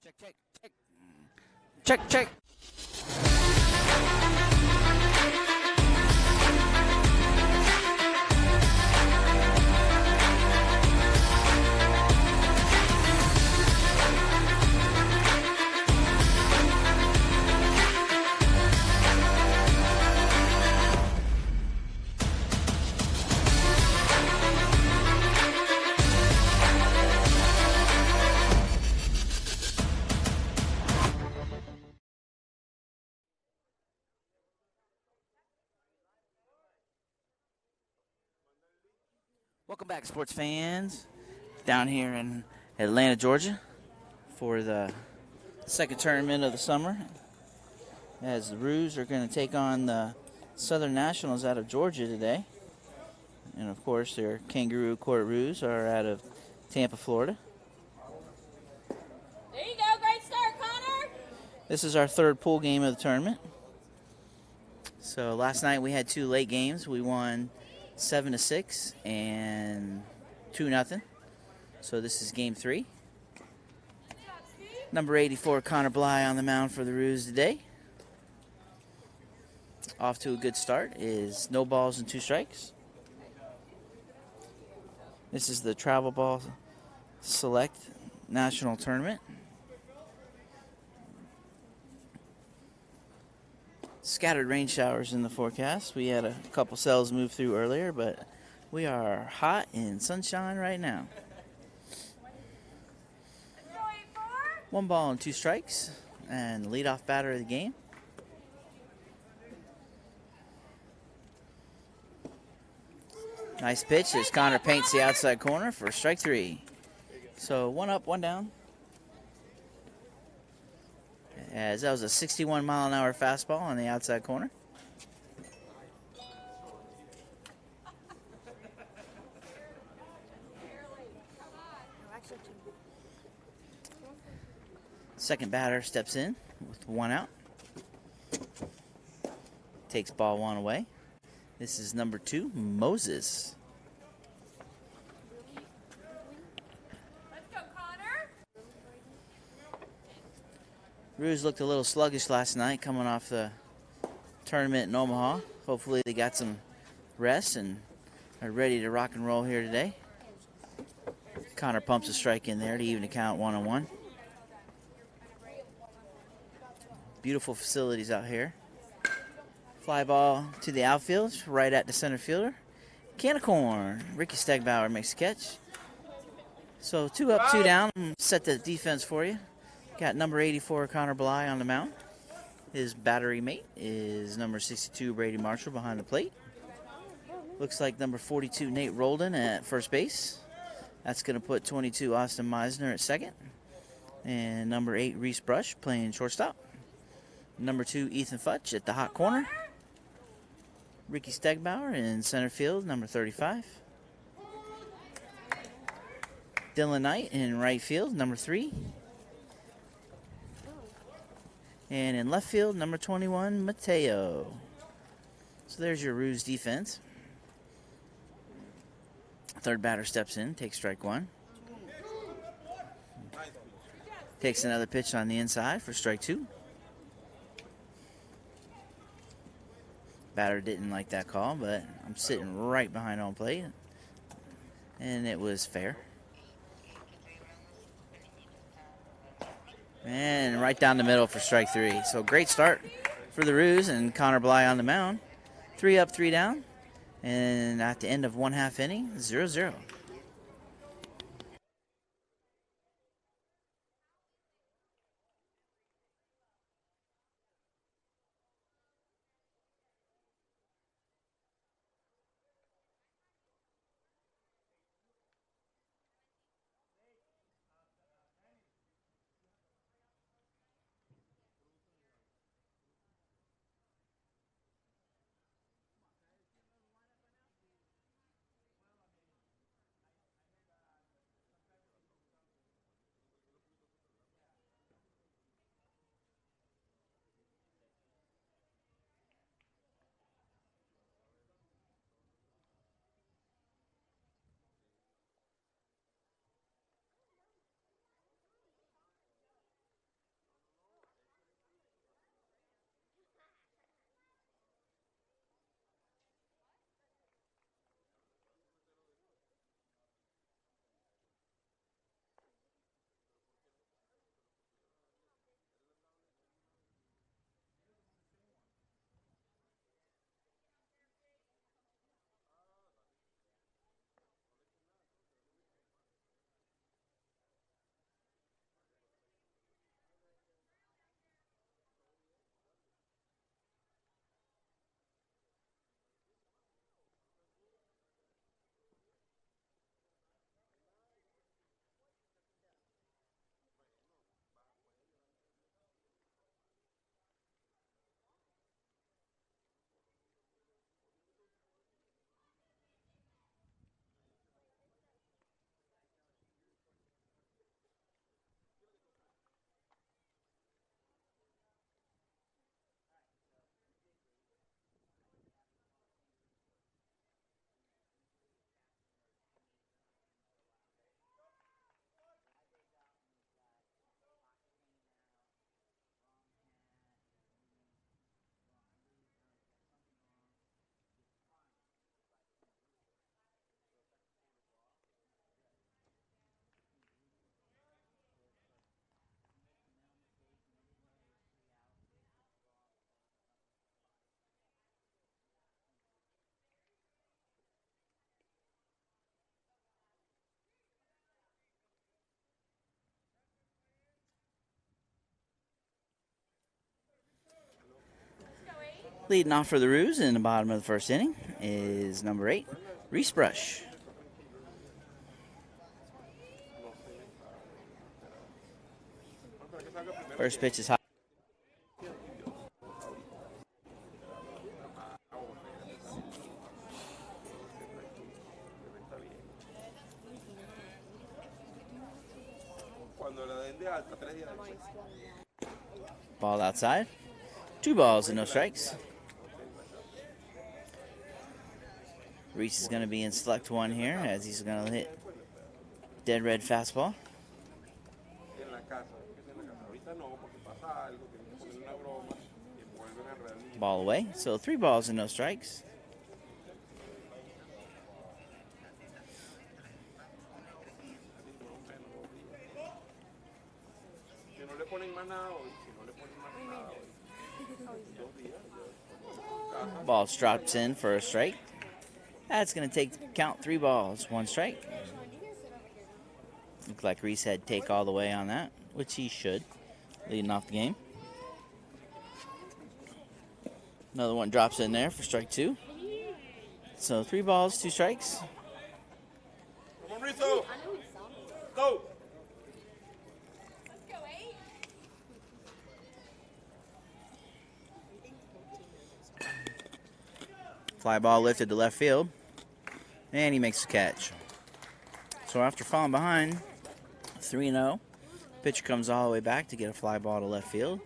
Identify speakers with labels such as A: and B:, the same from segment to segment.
A: Check, check, check. Check, check. Welcome back, sports fans. Down here in Atlanta, Georgia, for the second tournament of the summer, as the Roos are going to take on the Southern Nationals out of Georgia today. And, of course, their Kangaroo Court Roos are out of Tampa, Florida.
B: There you go. Great start, Connor.
A: This is our third pool game of the tournament. So last night we had two late games. We won 7-6 and 2-0. So this is game 3. Number 84, Connor Bly, on the mound for the Roos today. Off to a good start is no balls and 2 strikes. This is the Travel Ball Select National Tournament. Scattered rain showers in the forecast. We had a couple cells move through earlier, but we are hot in sunshine right now. 1 ball and 2 strikes, and the leadoff batter of the game. Nice pitch as Connor paints the outside corner for strike 3. So 1 up, 1 down. As that was a 61-mile-an-hour fastball on the outside corner. Second batter steps in with 1 out. Takes ball 1 away. This is number 2, Moses.
B: Let's go, Connor.
A: Roos looked a little sluggish last night coming off the tournament in Omaha. Hopefully they got some rest and are ready to rock and roll here today. Connor pumps a strike in there to even the count 1-1. Beautiful facilities out here. Fly ball to the outfield, right at the center fielder. Can of corn. Ricky Stegbauer makes a catch. So 2 up, 2 down. Set the defense for you. Got number 84, Connor Bly, on the mound. His battery mate is number 62, Brady Marshall, behind the plate. Looks like number 42, Nate Roldan, at first base. That's going to put 22, Austin Meisner, at second. And number 8, Reese Brush, playing shortstop. Number 2, Ethan Futch at the hot corner. Ricky Stegbauer in center field, number 35. Dylan Knight in right field, number 3. And in left field, number 21, Mateo. So there's your Roos defense. Third batter steps in, takes strike 1. Takes another pitch on the inside for strike 2. Batter didn't like that call, but I'm sitting right behind home plate, and it was fair. And right down the middle for strike 3. So great start for the Roos and Connor Bly on the mound. 3 up, 3 down, and at the end of 1/2 inning, 0-0. Leading off for the Roos in the bottom of the first inning is number 8, Reese Brush. First pitch is high. Ball outside. 2 balls and no strikes. Reese is going to be in select 1 here as he's going to hit dead red fastball. Ball away. So 3 balls and no strikes. Ball drops in for a strike. That's going to count 3 balls, 1 strike. Looks like Reese had take all the way on that, which he should, leading off the game. Another one drops in there for strike 2. So 3 balls, 2 strikes.
C: Come on, Rizzo. Go.
A: Fly ball lifted to left field, and he makes the catch. So after falling behind 3-0, pitcher comes all the way back to get a fly ball to left field,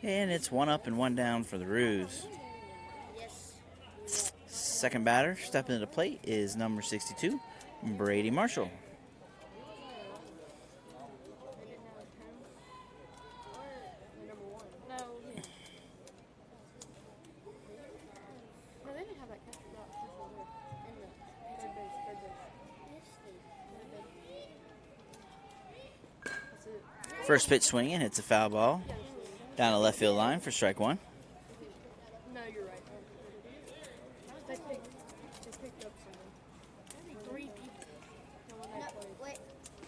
A: and it's 1 up and 1 down for the Roos. Second batter stepping to the plate is number 62, Brady Marshall. First pitch swinging, hits a foul ball down the left field line for strike 1.
B: No, you're right. They picked up someone. 3 people.
D: No, wait.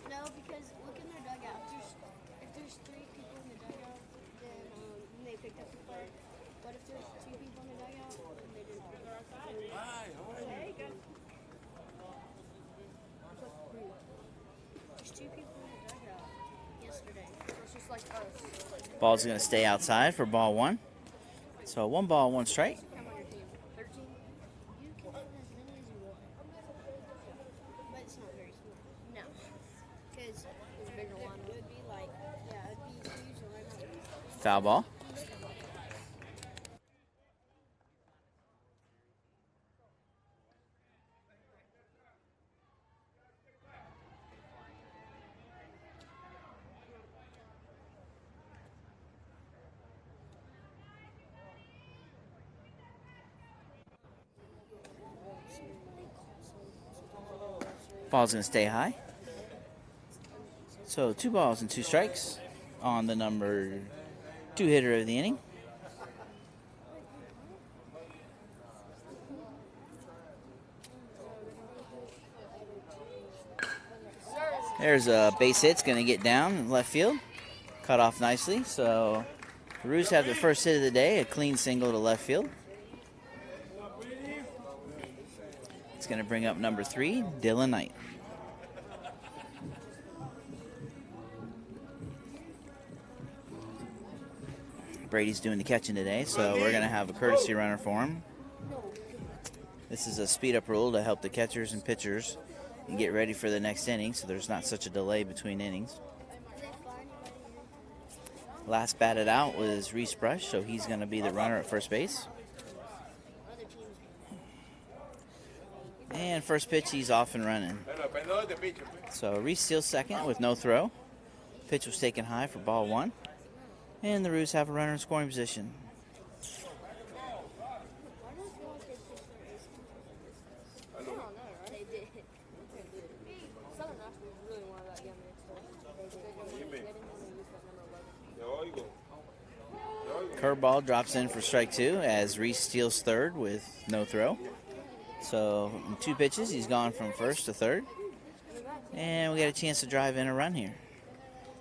D: No, because look in their dugout. If there's 3 people in the dugout, then they picked up the player. But if there's 2 people in the dugout, then they didn't pick up the player.
B: There you go.
D: There's 2 people in the dugout yesterday.
B: It's just like us.
A: Ball's going to stay outside for ball 1. So 1 ball, 1 strike.
B: I'm on your team. 13?
D: You can have as many as you want. But it's not very small. No. Because
B: There's a bigger one.
D: it would be like, yeah, it would be huge right now.
A: Foul ball. Ball's going to stay high. So 2 balls and 2 strikes on the number 2 hitter of the inning. There's a base hit. It's going to get down in left field. Cut off nicely. So the Roos have their first hit of the day, a clean single to left field. It's going to bring up number 3, Dylan Knight. Brady's doing the catching today, so we're going to have a courtesy runner for him. This is a speed-up rule to help the catchers and pitchers get ready for the next inning, so there's not such a delay between innings. Last batted out was Reese Brush, so he's going to be the runner at first base. And first pitch, he's off and running. So Reese steals second with no throw. Pitch was taken high for ball 1. And the Roos have a runner in scoring position. Curveball drops in for strike 2 as Reese steals third with no throw. So in 2 pitches, he's gone from first to third. And we got a chance to drive in a run here.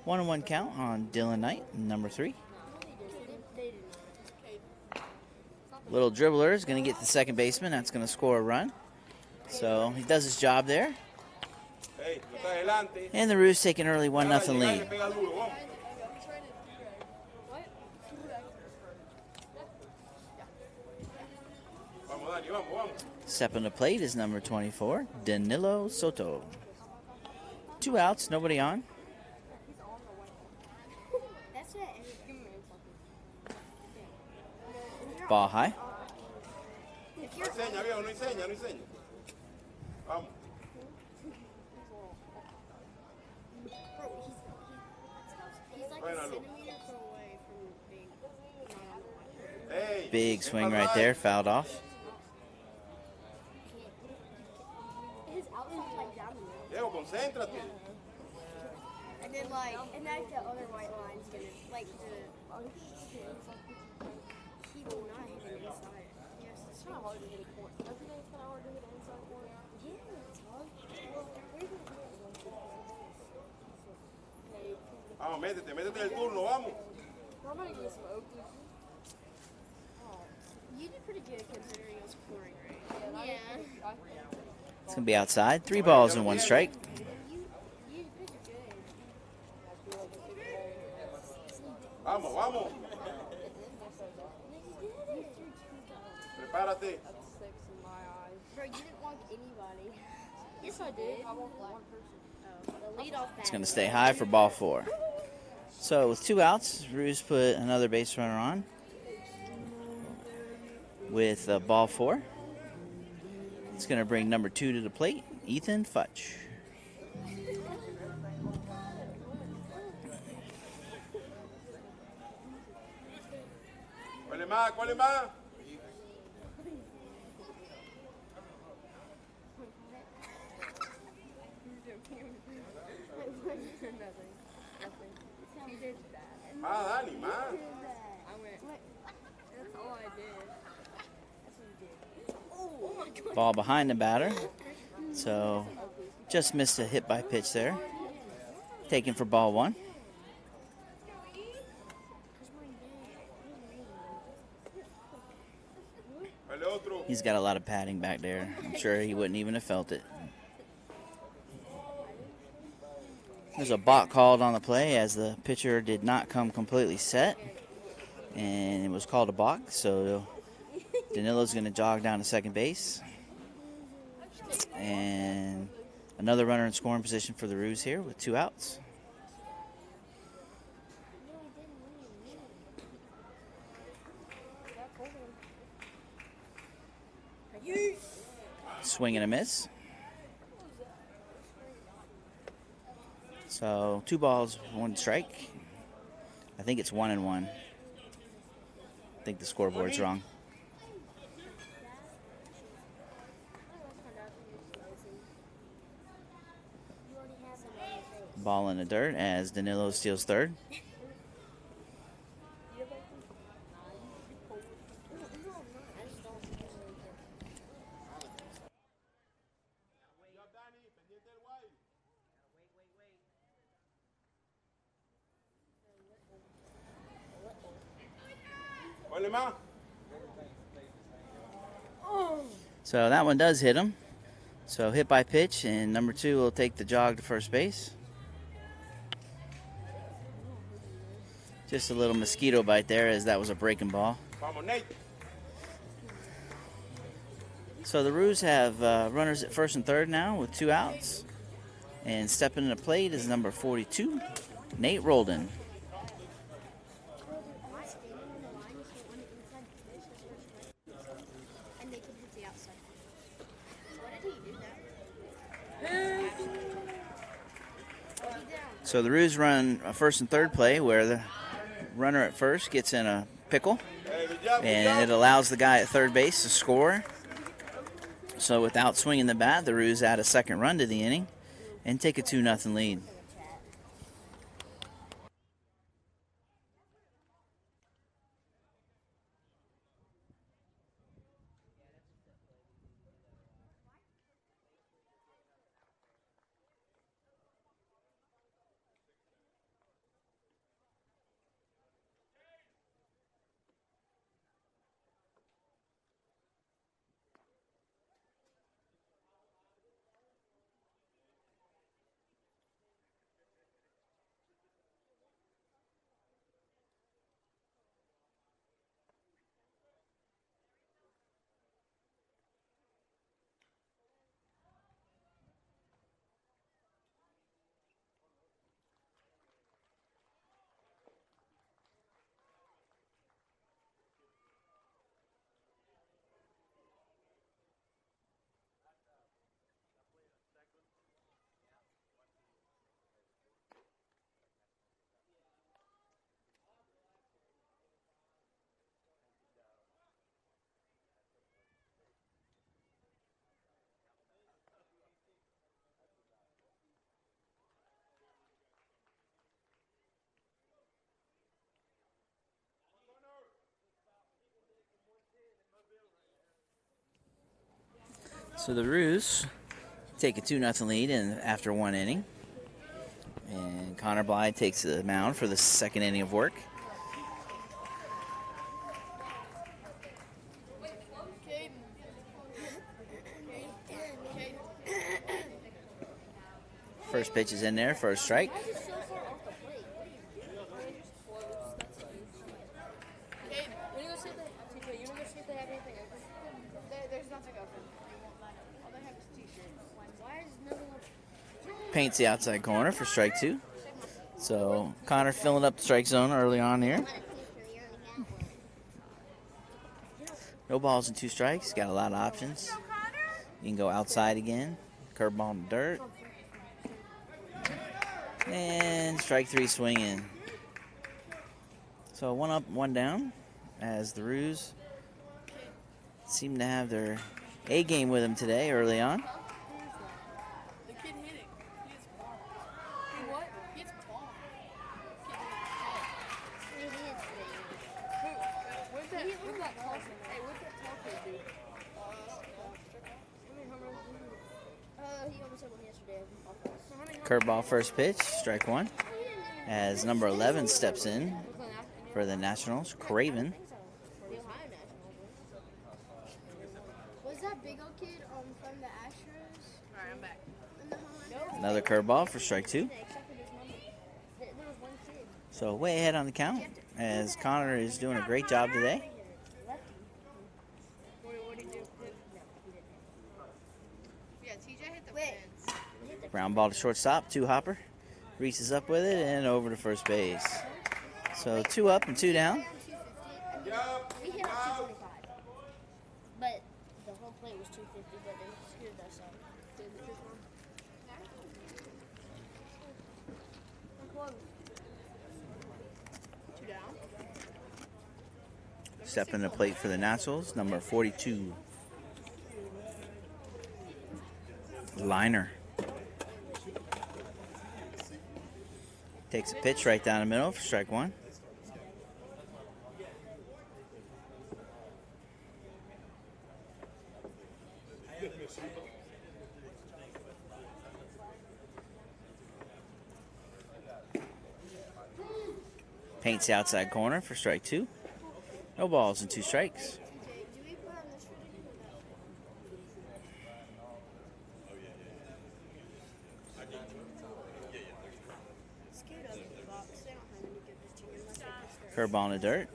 A: 1-1 count on Dylan Knight, number 3. Little dribbler is going to get the second baseman. That's going to score a run. So he does his job there.
C: Hey, tú estás adelante.
A: And the Roos take an early 1-0
C: Llegar y
A: lead.
C: pega duro, vamos. Vamos, Dani, vamos, vamos.
A: Stepping to plate is number 24, Danilo Soto. 2 outs, nobody on.
D: That's it.
A: Ball high.
D: If
C: No
D: you're
C: enseña, viejo, no enseña, no enseña. Vamos.
D: he's like
C: Bueno,
D: a
C: look.
D: centimeter away from being not on the line.
C: Hey,
A: Big
C: es
A: swing
C: para
A: right
C: atrás.
A: there, fouled off.
D: His outfit's like down the middle.
C: Diego, concéntrate.
D: And then like the other white line's gonna like he will not hit it inside. Yes, it's kind of hard to hit a corner. Don't you think it's kind of hard to hit an inside corner? Yeah, it's hard.
C: Vamos, métete, métete en el turno, vamos.
B: I'm gonna get some Oakley.
D: You did pretty good considering it was pouring rain. Yeah.
A: It's going to be outside. 3 balls and 1 strike.
D: You did pretty good.
C: Vamos, vamos. Prepárate.
B: That's 6 in my eyes.
D: Bro, you didn't walk anybody.
B: Yes, I did. I walked one person.
D: Oh, the leadoff
A: It's
D: bat.
A: going to stay high for ball 4. So with 2 outs, Roos put another base runner on with ball 4. It's going to bring number 2 to the plate, Ethan Futch.
C: ¿Cuál es más? ¿Cuál es más?
B: He did that.
C: Más, Dani, más.
B: I went. That's all I did. That's what he did.
A: Ball behind the batter. So just missed a hit by pitch there. Taken for ball 1.
C: Dale otro.
A: He's got a lot of padding back there. I'm sure he wouldn't even have felt it. There's a balk called on the play as the pitcher did not come completely set. And it was called a balk, so Danilo's going to jog down to second base. And another runner in scoring position for the Roos here with 2 outs. Swing and a miss. So 2 balls, 1 strike. I think it's 1-1. I think the scoreboard's wrong. Ball in the dirt as Danilo steals third.
C: ¿Cuál es más?
A: So that one does hit him. So hit by pitch, and number 2 will take the jog to first base. Just a little mosquito bite there as that was a breaking ball.
C: Vamos, Nate.
A: So the Roos have runners at first and third now with 2 outs. And stepping in the plate is number 42, Nate Roldan.
D: And they could hit the outside. What did he do there?
A: So the Roos run a first and third play where the runner at first gets in a pickle.
C: Hey, good job, good
A: And it
C: job.
A: allows the guy at third base to score. So without swinging the bat, the Roos add a second run to the inning and take a 2-0 lead. So the Roos take a 2-0 lead after 1 inning. And Connor Blythe takes the mound for the 2nd inning of work. First pitch is in there for a strike.
B: Why is it so far off the plate? Hey, you gonna see if they, you gonna go see if they have anything open? There's nothing open. All they have is t-shirts. Why is nothing open?
A: Paints the outside corner for strike 2. So Connor filling up the strike zone early on here. No balls and 2 strikes. Got a lot of options. You can go outside again. Curveball in the dirt. And strike 3 swinging. So 1 up, 1 down as the Roos seem to have their A game with them today early on.
B: The kid hit it. He hits balls. He what? He hits balls. Where's that tall kid? Hey, where's that tall kid, dude? How many home runs did he hit?
D: He almost had one yesterday.
A: Curveball first pitch, strike 1. As number 11 steps in for the Nationals, Craven.
D: The Ohio Nationals. Was that big old kid from the Astros?
B: Alright, I'm back.
D: In the home run?
A: Another curveball for strike 2.
D: Except for this number. There was one kid.
A: So way ahead on the count as Connor is doing a great job today.
B: What did he do? Yeah, TJ hit the fence.
A: Ground ball to shortstop, 2 hopper. Reaches up with it and over to first base. So 2 up and 2 down.
D: We hit on 225. But the whole plate was 250, but they screwed us up.
B: Two down.
A: Stepping the plate for the Nationals, number 42. Liner. Takes a pitch right down the middle for strike 1. Paints the outside corner for strike 2. No balls and 2 strikes.
D: Do we put on this for the Scared of the box. They don't have any good pitching unless they pitch their
A: Curveball in the dirt.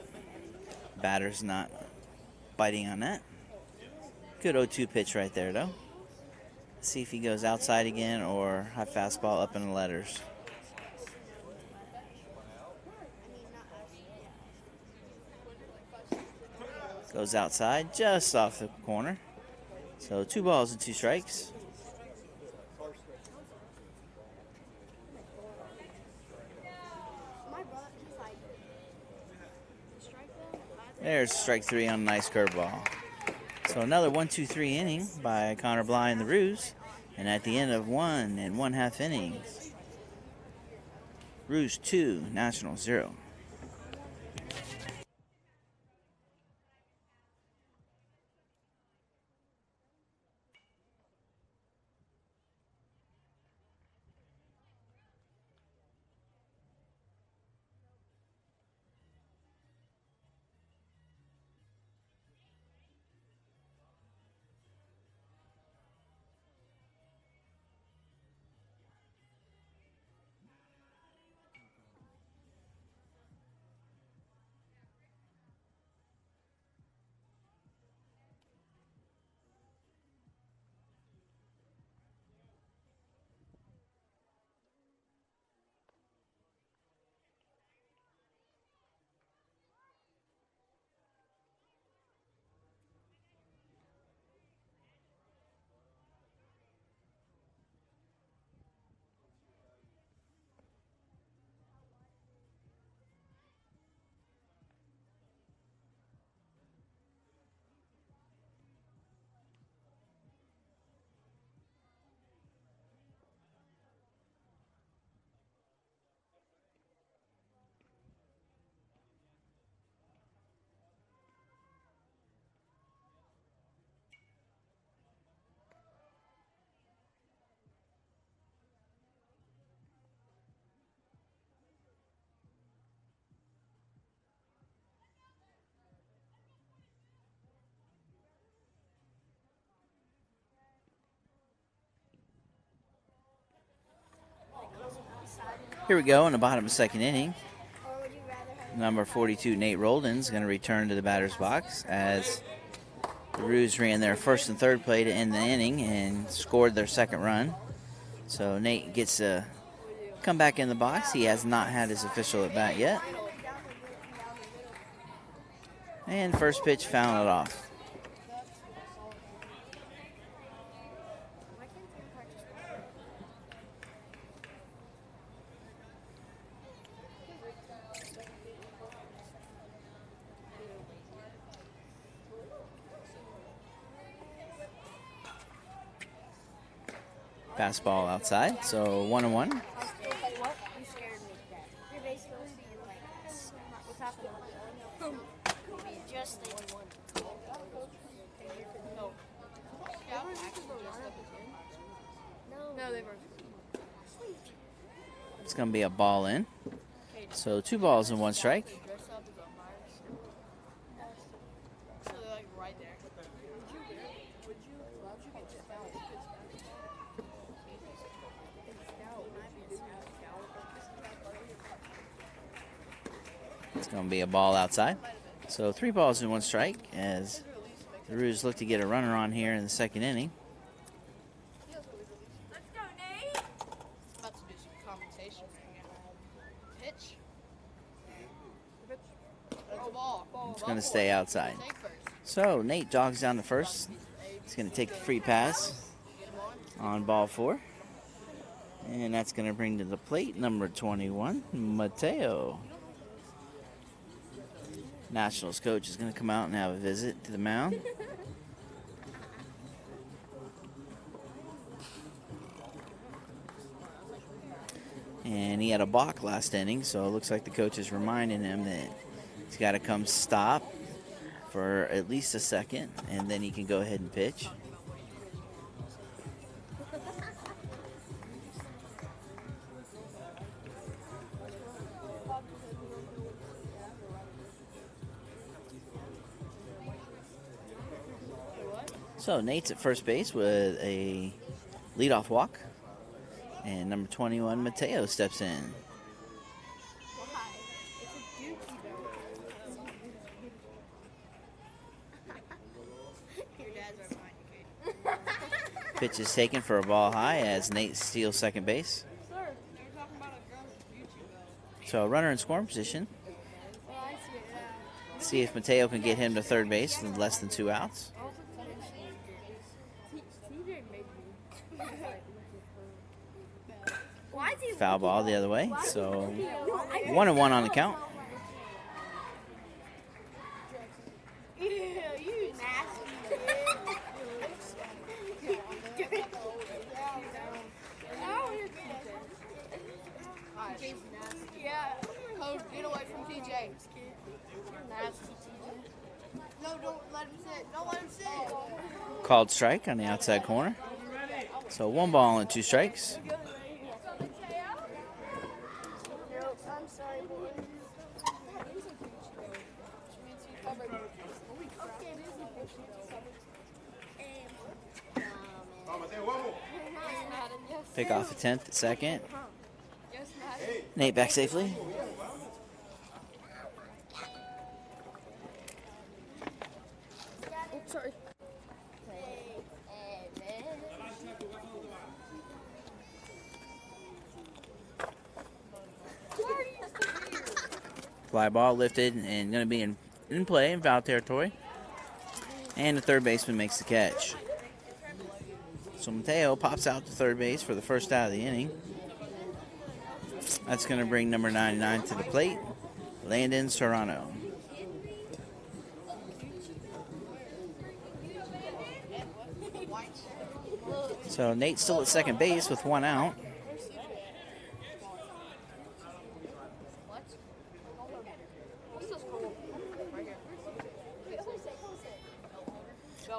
A: Batter's not biting on that. Good 0-2 pitch right there, though. See if he goes outside again or high fastball up in the letters. Goes outside just off the corner. So 2 balls and 2 strikes.
D: My brother, he's like, strike them.
A: There's strike 3 on a nice curveball. So another 1-2-3 inning by Connor Bly and the Roos. And at the end of 1 1/2 innings, Roos 2, Nationals 0. Here we go in the bottom of the second inning.
D: Or would you rather have
A: Number 42, Nate Rolden, is going to return to the batter's box as the Roos ran their first and third play to end the inning and scored their second run. So Nate gets to come back in the box. He has not had his official at bat yet. And first pitch fouled it off. Fastball outside, so 1-1.
D: You scared me to death. You're basically like, what's happening? Just like
B: No, they were.
A: It's going to be a ball in. So 2 balls and 1 strike.
B: Dress up as a virus. So they're like right there. Would you? Why would you get scout?
A: It's going to be a ball outside. So 3 balls and 1 strike as the Roos look to get a runner on here in the second inning.
B: Let's go, Nate. About to do some compensation. Pitch. Oh, ball.
A: It's going to stay outside.
B: Take first.
A: So Nate jogs down to first. He's going to take the free pass on ball 4. And that's going to bring to the plate number 21, Mateo. Nationals coach is going to come out and have a visit to the mound. And he had a balk last inning, so it looks like the coach is reminding him that he's got to come stop for at least a second, and then he can go ahead and pitch. So Nate's at first base with a leadoff walk, and number 21, Mateo, steps in.
B: Your dad's our mind, Kate.
A: Pitch is taken for a ball high as Nate steals second base.
B: Sir, you're talking about a girl's YouTube
A: So a runner in scoring position.
B: Oh, I see it.
A: See if Mateo can get him to third base with less than 2 outs.
B: TJ made me.
D: why is he
A: Foul ball the other way. So 1-1 on the count.
D: Ew, you nasty
B: Yeah. Code, get away from TJ. Nasty TJ. No, don't let him sit. Don't let him sit.
A: Called strike on the outside corner. So 1 ball and 2 strikes.
D: I'm sorry, boy.
C: Vamos, Mateo, vamos.
A: Pick off the 10th at second.
B: Yes, Matt.
A: Nate back safely.
B: Oops, sorry.
A: Fly ball lifted and going to be in play in foul territory. And the third baseman makes the catch. So Mateo pops out to third base for the first out of the inning. That's going to bring number 99 to the plate, Landon Serrano. So Nate's still at second base with 1 out.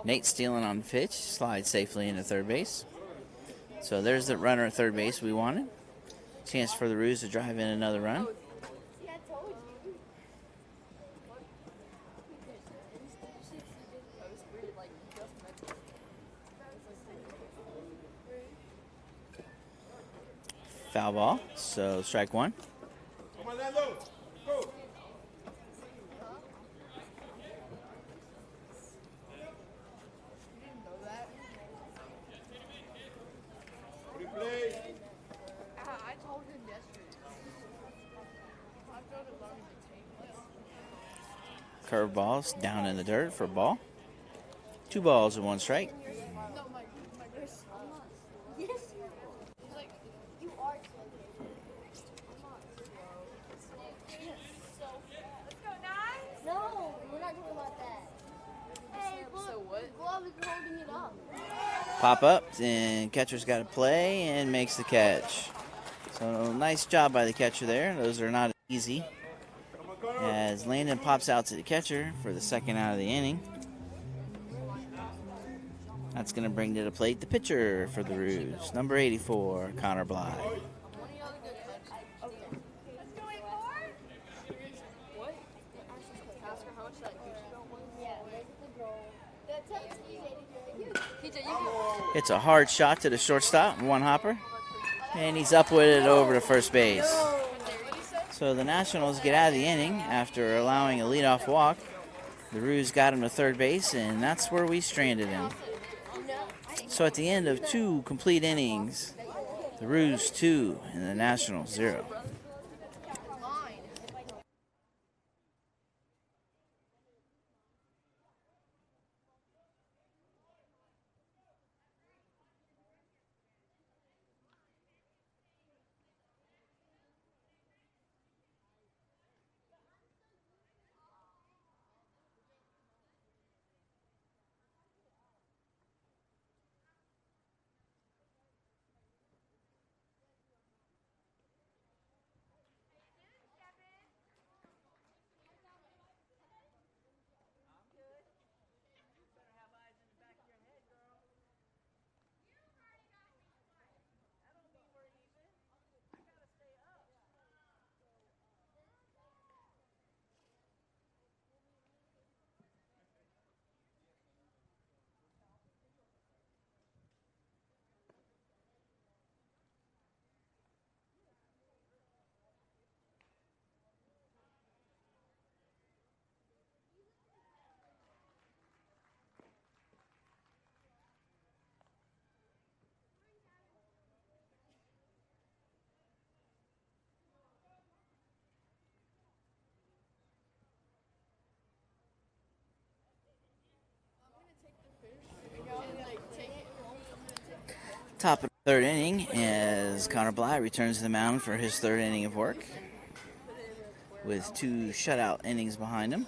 A: Nate stealing on the pitch, slides safely into third base. So there's the runner at third base we wanted. Chance for the Roos to drive in another run. Foul ball. So strike one.
C: Come on, Lando. Go. Replay.
B: I told him yesterday. I told him learning to take.
A: Curve balls down in the dirt for a ball. 2 balls and 1 strike.
B: No, my wrist.
D: Yes,
B: He's like,
D: you are slow. No, we're not talking about that. Hey, look,
B: so what?
D: the glove is holding it up.
A: Pop up, and catcher's got to play and makes the catch. So nice job by the catcher there. Those are not easy.
C: Come on, Connor.
A: As Landon pops out to the catcher for the second out of the inning. That's going to bring to the plate the pitcher for the Roos, number 84, Connor Bly.
B: What? Ask her how much that Gucci belt was.
D: Yeah, there's the girl. That's how it's easy.
B: TJ, you can.
A: It's a hard shot to the shortstop, one hopper, and he's up with it over to first base. So the Nationals get out of the inning after allowing a leadoff walk. The Roos got him to third base, and that's where we stranded him. So at the end of 2 complete innings, the Roos 2 and the Nationals 0. Top of the 3rd inning as Connor Bly returns to the mound for his 3rd inning of work with 2 shutout innings behind him.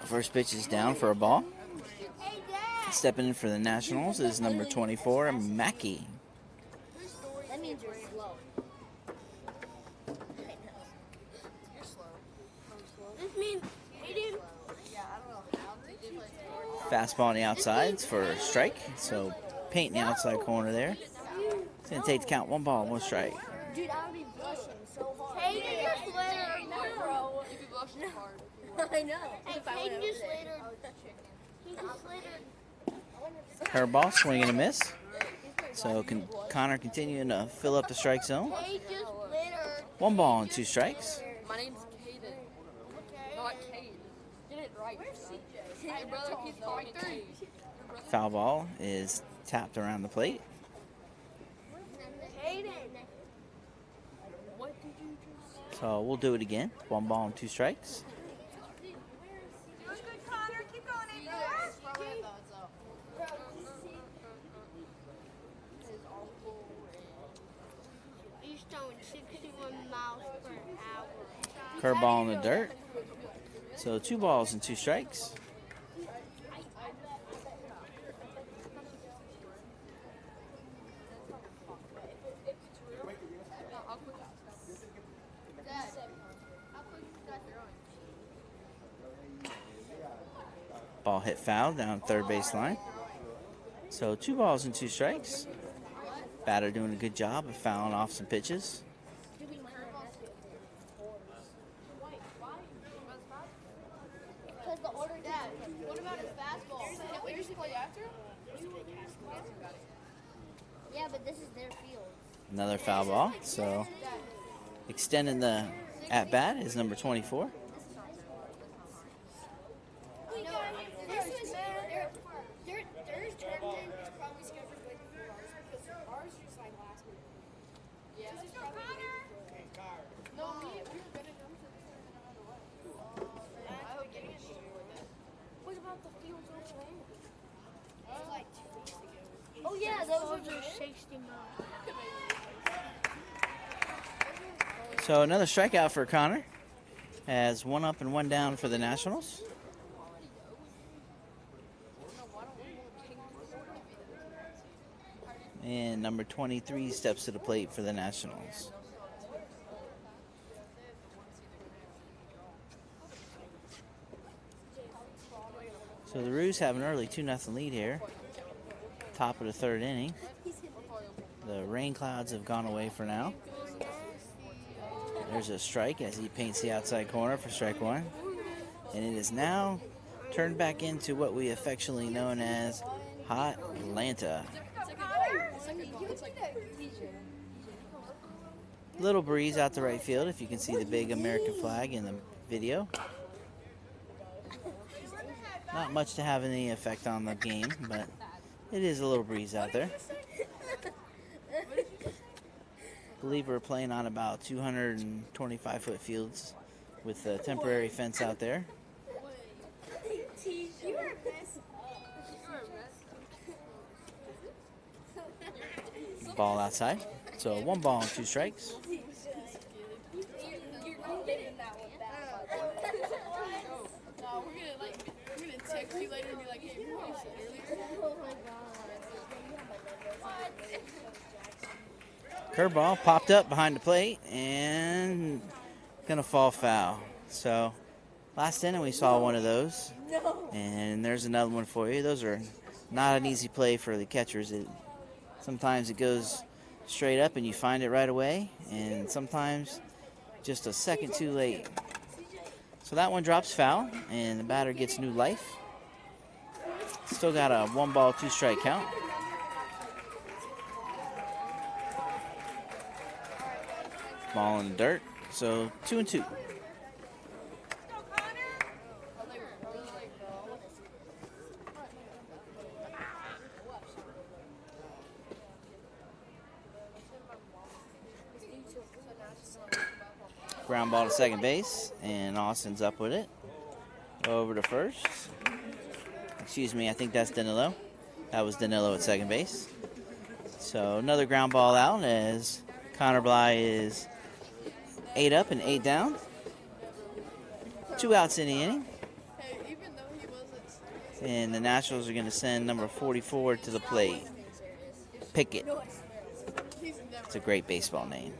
A: First pitch is down for a ball. Stepping in for the Nationals is number 24, Mackey.
D: That means you're slow. This means Aiden.
A: Fastball on the outside for a strike. So paint in the outside corner there. It's going to take the count. 1 ball, 1 strike.
D: Dude, I would be blushing so hard. Aiden just littered. No.
B: You'd be blushing hard.
D: I know. Hey, Aiden just littered. He just littered.
A: Curveball, swing and a miss. So can Connor continuing to fill up the strike zone.
D: He just littered.
A: 1 ball and 2 strikes.
B: My name's Caden. Not Cade. Get it right. Where's CJ? Your brother keeps calling me Cade.
A: Foul ball is tapped around the plate.
D: Aiden.
B: What did you just say?
A: So we'll do it again. 1 ball and 2 strikes.
D: He's throwing 61 miles per hour.
A: Curveball in the dirt. So 2 balls and 2 strikes. Ball hit foul down 3rd baseline. So 2 balls and 2 strikes. Batter doing a good job of fouling off some pitches.
D: Because the order dad. What about his fastball?
B: play after?
D: Yeah, but this is their field.
A: Another foul ball. So extending the at bat is number 24.
D: No, this was theirs turned in. It's probably scheduled like before ours because ours just like last minute.
B: Yeah.
D: This is probably like
B: No, we were gonna go to this no matter what. I would get it.
D: What about the fields over there? It was like 2 weeks ago.
B: Oh yeah, those are
D: 60 miles.
A: So another strikeout for Connor. Has 1 up and 1 down for the Nationals. And number 23 steps to the plate for the Nationals. So the Roos have an early 2-0 lead here. Top of the 3rd inning. The rain clouds have gone away for now. There's a strike as he paints the outside corner for strike 1. And it is now turned back into what we affectionately known as Hot Atlanta. Little breeze out to right field if you can see the big American flag in the video. Not much to have any effect on the game, but it is a little breeze out there. I believe we're playing on about 225-foot fields with a temporary fence out there. Ball outside. So 1 ball and 2 strikes.
B: No, we're gonna text you later and be like, hey, what you said earlier?
A: Curveball popped up behind the plate and gonna fall foul. So last inning we saw one of those, and there's another one for you. Those are not an easy play for the catchers. Sometimes it goes straight up and you find it right away, and sometimes just a second too late. So that one drops foul, and the batter gets new life. Still got a 1 ball, 2 strike count. Ball in the dirt, so 2-2. Ground ball to second base, and Austin's up with it. Over to first. Excuse me, I think that's Danilo. That was Danilo at second base. So another ground ball out as Connor Bly is 8 up and 8 down. 2 outs in the inning.
B: Hey, even though he wasn't.
A: And the Nationals are going to send number 44 to the plate. Pickett. It's a great baseball name.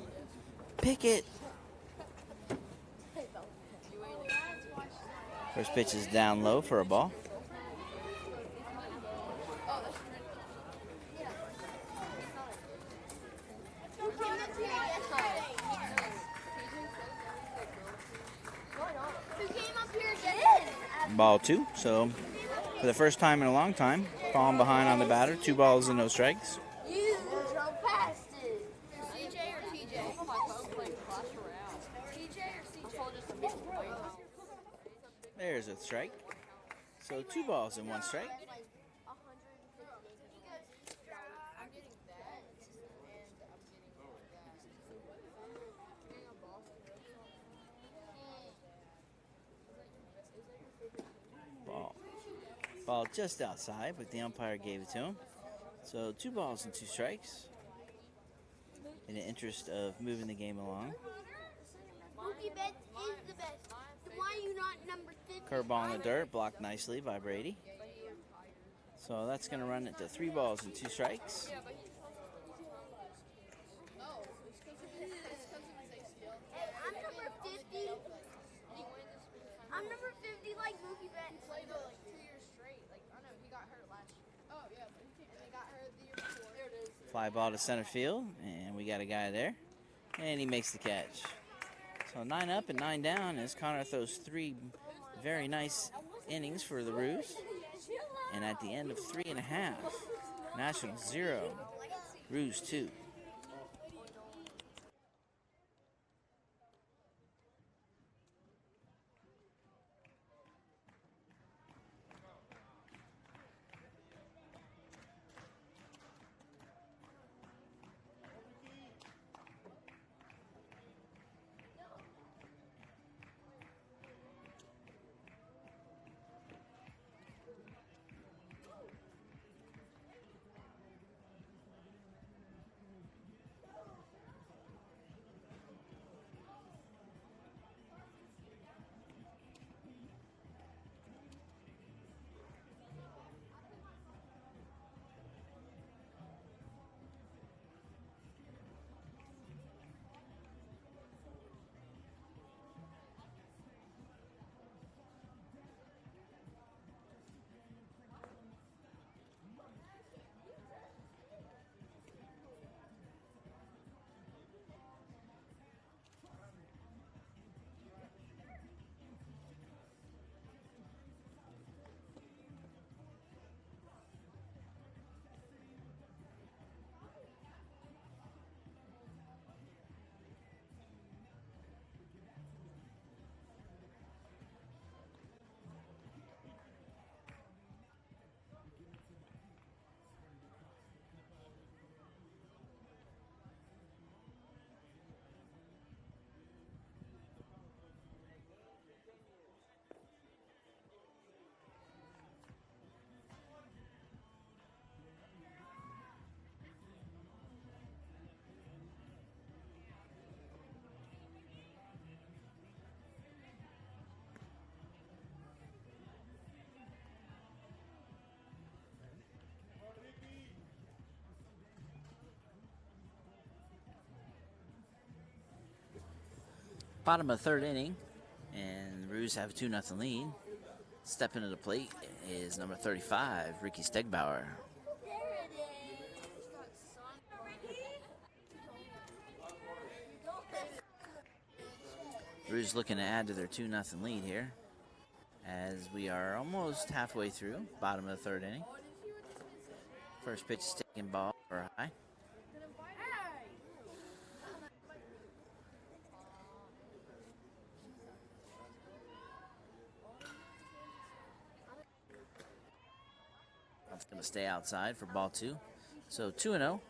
A: Pickett. First pitch is down low for a ball. Ball 2. So for the first time in a long time, falling behind on the batter. 2 balls and no strikes.
D: You drove past it.
B: CJ or TJ? TJ or CJ?
A: There's a strike. So 2 balls and 1 strike. Ball just outside, but the umpire gave it to him. So 2 balls and 2 strikes. In the interest of moving the game along.
D: Mookie Betts is the best. Why are you not number 50?
A: Curveball in the dirt, blocked nicely by Brady. So that's going to run it to 3 balls and 2 strikes.
D: I'm number 50. I'm number 50 like Mookie Betts.
B: Played like 2 years straight. Like, I know he got hurt last year. Oh yeah, but he got hurt the year before. There it is.
A: Fly ball to center field, and we got a guy there. And he makes the catch. So 9 up and 9 down as Connor throws 3 very nice innings for the Roos. And at the end of 3.5, National 0, Roos 2. Bottom of third inning, and the Roos have a 2-0 lead. Stepping to the plate is number 35, Ricky Stegbauer. Roos looking to add to their 2-0 lead here, as we are almost halfway through, bottom of the third inning. First pitch is taken ball for high. That's going to stay outside for ball 2. So 2-0.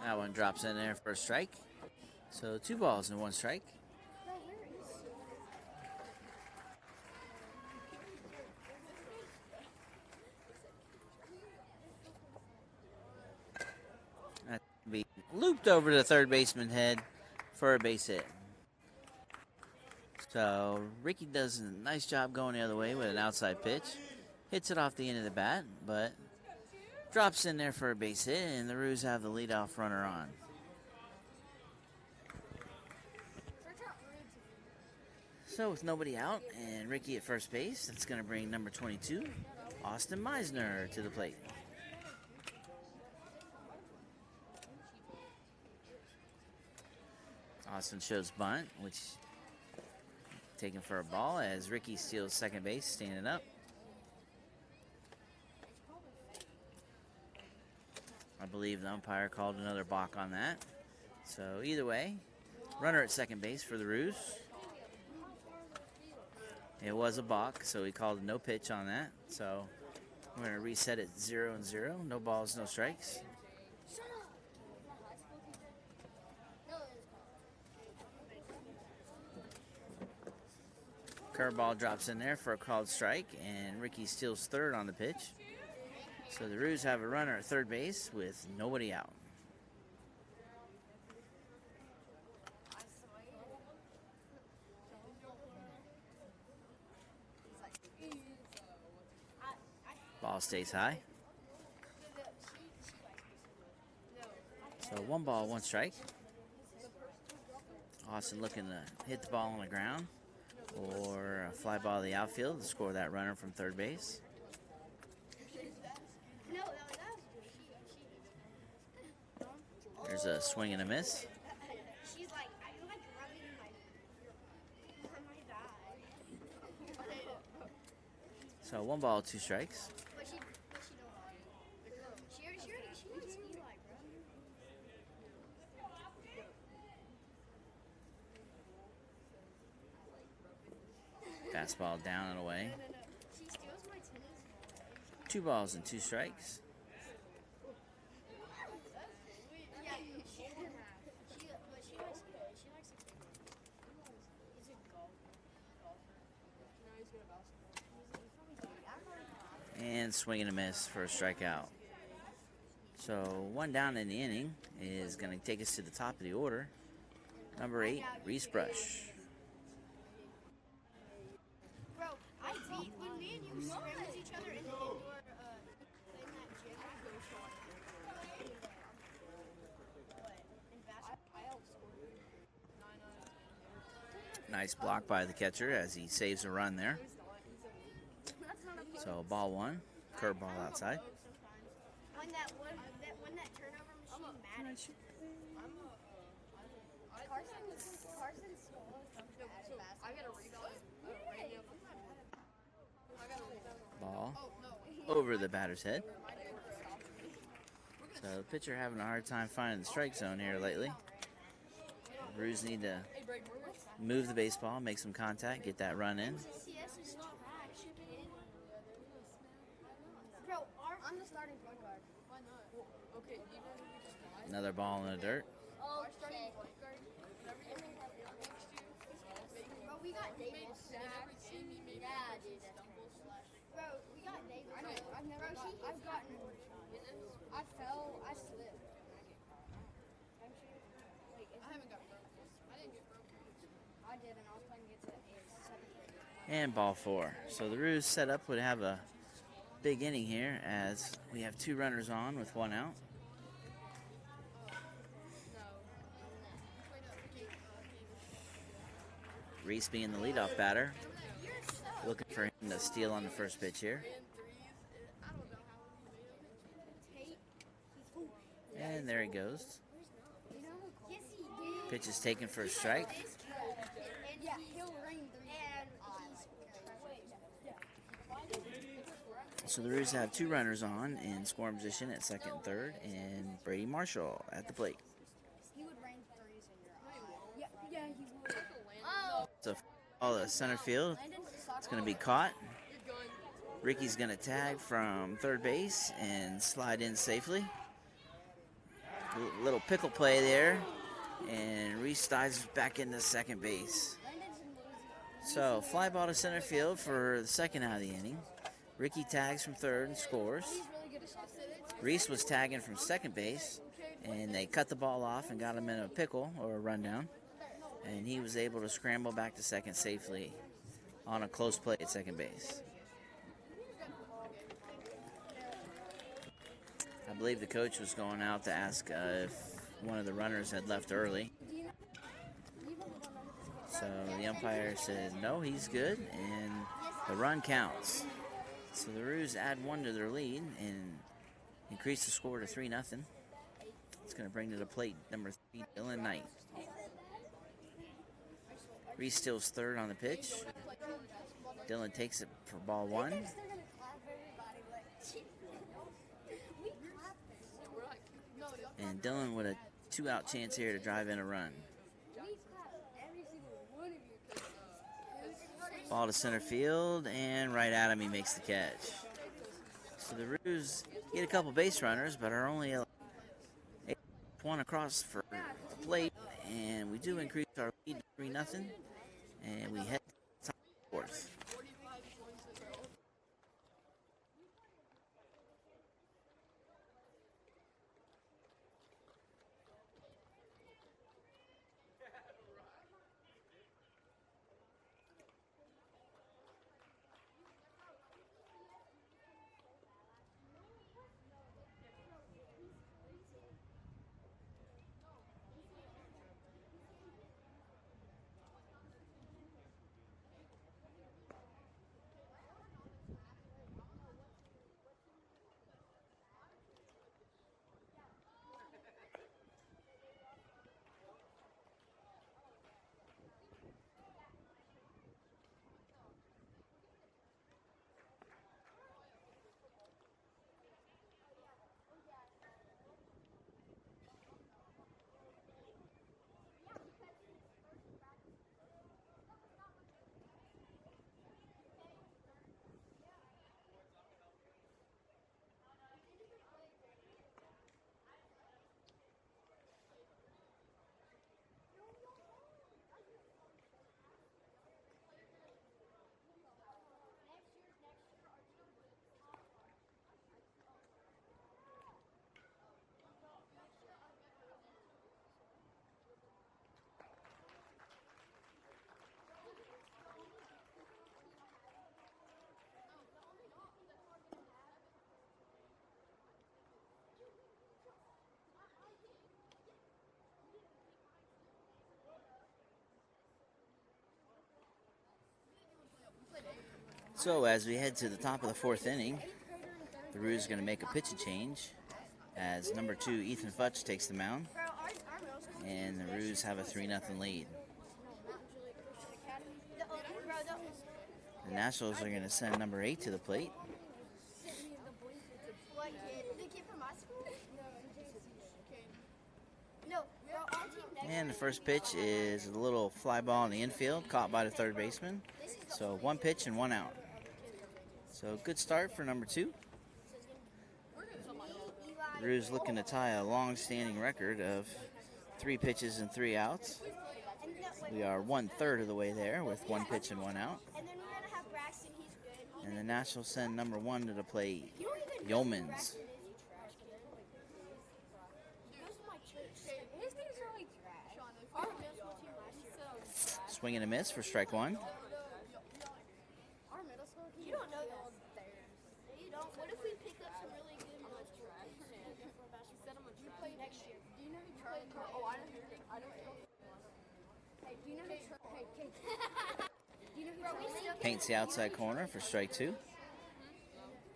A: That one drops in there for a strike. So 2 balls and 1 strike. That will be looped over to the third baseman head for a base hit. So Ricky does a nice job going the other way with an outside pitch. Hits it off the end of the bat, but drops in there for a base hit, and the Roos have the leadoff runner on. So with nobody out and Ricky at first base, that's going to bring number 22, Austin Meisner, to the plate. Austin shows bunt, which taken for a ball as Ricky steals second base, standing up. I believe the umpire called another balk on that. So either way, runner at second base for the Roos. It was a balk, so he called no pitch on that. So we're going to reset it 0-0. No balls, no strikes. Curveball drops in there for a called strike, and Ricky steals third on the pitch. So the Roos have a runner at third base with nobody out. Ball stays high. So 1 ball, 1 strike. Austin looking to hit the ball on the ground or a fly ball to the outfield to score that runner from third base. There's a swing and a miss.
D: She's like, I like rubbing my thigh.
A: So 1 ball, 2 strikes.
D: But she don't like it. She likes Eli, bro.
A: Fastball down and away.
D: No. She steals my tennis ball.
A: 2 balls and 2 strikes.
D: Yeah, but she likes to take He's a golfer.
B: No, he's good at basketball.
A: And swing and a miss for a strikeout. So 1 down in the inning is going to take us to the top of the order. Number 8, Reese Brush.
D: Bro, I beat when me and you scrimmed each other in the indoor playing that gym. In basketball.
B: I outscored you. 9-9.
A: Nice block by the catcher as he saves a run there.
B: That's not a
A: So ball 1, curveball outside.
D: When that turnover machine matters. Carson's small.
B: So I got a rebound. I got a rebound.
A: Ball
B: Oh, no.
A: over the batter's head. So the pitcher having a hard time finding the strike zone here lately. Roos need to
B: Hey, Braden, we're going to
A: move the baseball, make some contact, get that run in.
D: CS is not bad. Ship it in. Bro, I'm the starting point guard.
B: Why not? Well, okay, you know who we just got?
A: Another ball in the dirt.
B: Our starting point guard, whenever you have next to,
D: Bro, we got
B: make
D: Davis.
B: Zach see me make
D: Yeah, dude, that's
B: stumble slash.
D: Bro, we got Davis.
B: I know, I've never
D: Bro,
B: got-
D: I've gotten. I fell. I slipped.
B: I haven't got broke. I didn't get broke.
D: I did, and I was playing against a 7th.
A: And ball 4. So the Roos setup would have a big inning here as we have 2 runners on with 1 out. Reese being the leadoff batter, looking for him to steal on the first pitch here.
B: And threes, I don't know how he made them.
A: And there he goes.
D: Yes, he did.
A: Pitch is taken for a strike.
D: And yeah, he'll rain 3. And
A: So the Roos have 2 runners on in scoring position at second and third, and Brady Marshall at the plate.
D: he would rain 3s in your eye. Yeah, he would.
B: Oh,
A: So all the center field, it's going to be caught.
B: you're going.
A: Ricky's going to tag from third base and slide in safely. Little pickle play there, and Reese dives back into second base. So fly ball to center field for the second out of the inning. Ricky tags from third and scores.
D: He's really good at soccer.
A: Reese was tagging from second base, and they cut the ball off and got him in a pickle or a rundown, and he was able to scramble back to second safely on a close play at second base. I believe the coach was going out to ask if one of the runners had left early. So the umpire said, no, he's good, and the run counts. So the Roos add 1 to their lead and increase the score to 3-0. It's going to bring to the plate number 3, Dylan Knight. Reese steals third on the pitch. Dylan takes it for ball 1.
D: They're gonna clap everybody, but we clap.
B: We're like, no, y'all
A: And Dylan with a 2-out chance here to drive in a run.
D: We clap every single one of you.
A: Ball to center field, and right at him, he makes the catch. So the Roos get a couple base runners, but are only one across for the plate, and we do increase our lead to 3-0, and we head to the top of the fourth.
B: 45 points in a row.
A: So as we head to the top of the fourth inning, the Roos is going to make a pitching change as number 2 Ethan Futch takes the mound, and the Roos have a 3-0 lead. The Nationals are going to send number 8 to the plate.
D: What kid? The kid from my school? No, bro, our team next
A: And the first pitch is a little fly ball in the infield, caught by the third baseman. So 1 pitch and 1 out. So good start for number 2. The Roos looking to tie a long-standing record of 3 pitches and 3 outs. We are 1/3 of the way there with 1 pitch and 1 out.
D: And then we're gonna have Braxton. He's good.
A: And the Nationals send number 1 to the plate, Yeomans.
B: His things are like trash. Our middle school team last year.
A: Swing and a miss for strike 1.
B: Our middle school team.
D: You don't know
B: all
D: this.
B: theirs.
D: You don't. What if we pick up some really good
B: I'm
D: ones
B: like
D: for
B: trash. Said I'm a
D: you
B: trash.
D: play next year?
B: Do you know who Charlie? Oh, I don't know. Hey, do you know who Charlie? Hey, do you know who Charlie?
A: Paints the outside corner for strike 2.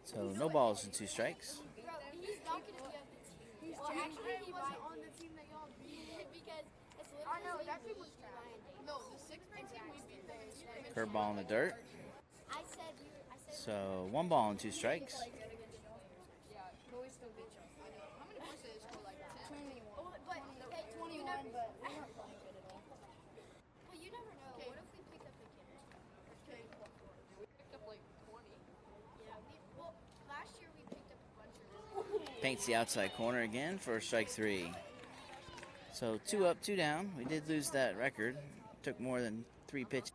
A: So no balls and 2 strikes.
D: Bro, he's not gonna be on the team.
B: He's
D: Well,
B: actually
D: he
B: he
D: wasn't
B: wasn't
D: on the team that y'all beat because it's literally.
B: I know, that
D: me,
B: team was trash.
D: Ryan.
B: No, the 6th grade team we beat them.
A: Curveball in the dirt.
D: I said we were. I said.
A: So 1 ball and 2 strikes.
B: Yeah, but we still beat y'all. I know. How many points did they score? Like 21.
D: Oh, but hey,
B: 21,
D: you never,
B: but we weren't playing good at all.
D: well, you never know. What if we pick up a kid?
B: Okay, we picked up like 20.
D: Yeah, well, last year we picked up a bunch of really good.
A: Paints the outside corner again for strike 3. So 2 up, 2 down. We did lose that record. Took more than 3 pitches.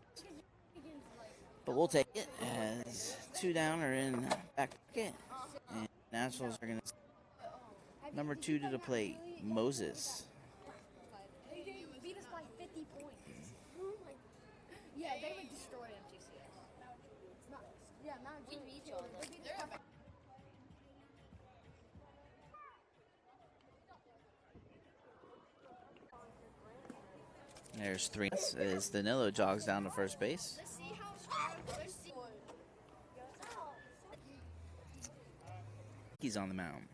A: But we'll take it as 2 down are in back pocket. And Nationals are going to number 2 to the plate, Moses.
B: They beat us by 50 points. Yeah, they would destroy MTCS. Yeah, Mount
D: We beat y'all.
B: They beat us by
A: There's 3 as Danilo jogs down to first base.
D: Let's see how strong. Let's see.
A: He's on the mound.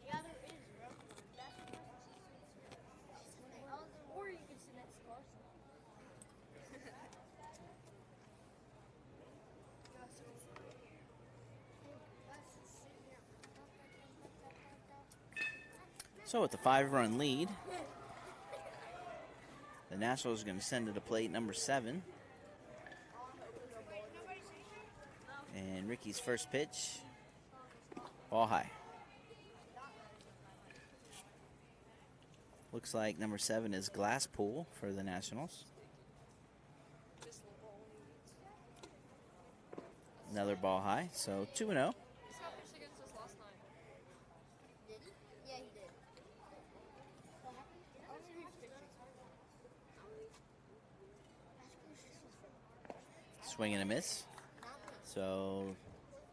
D: Yeah, there is, bro. Or you can sit next to Carson.
A: So with the 5-run lead, the Nationals are going to send to the plate number 7. And Ricky's first pitch, ball high. Looks like number 7 is Glasspool for the Nationals. Another ball high, so 2-0.
B: This guy pitched against us last night.
D: Did he? Yeah, he did.
A: Swing and a miss. So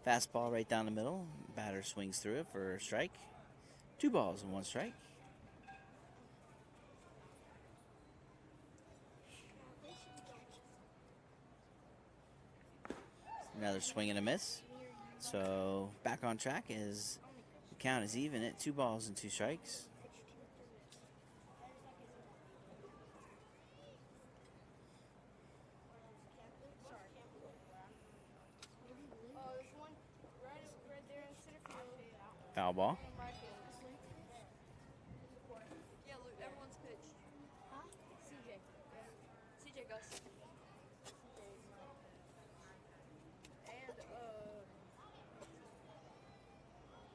A: fastball right down the middle. Batter swings through it for a strike. 2 balls and 1 strike. Another swing and a miss. So back on track as the count is even at 2 balls and 2 strikes.
D: Oh, there's one right there in center field.
A: Foul ball.
D: Right field.
B: Yeah, look, everyone's pitched.
D: Huh?
B: CJ. CJ Gus. And,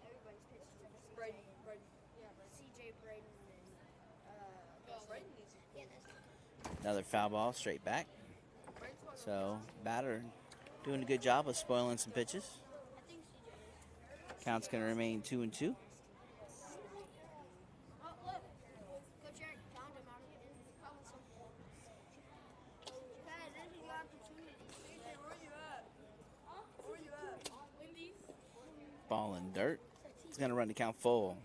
D: Everybody's pitched to
B: Braden. Braden. Yeah,
D: CJ Braden and
B: Braden needs to.
D: yeah, that's
A: Another foul ball straight back.
B: Braden's one of
A: So batter doing a good job of spoiling some pitches.
D: I think CJ is.
A: Count's going to remain 2-2.
D: Oh, look. Coach Eric found him out of the problem some. Hey, this is your opportunity.
B: CJ, where you at?
D: Huh?
B: Where you at?
D: Wendy's.
A: Ball in dirt. He's going to run the count full.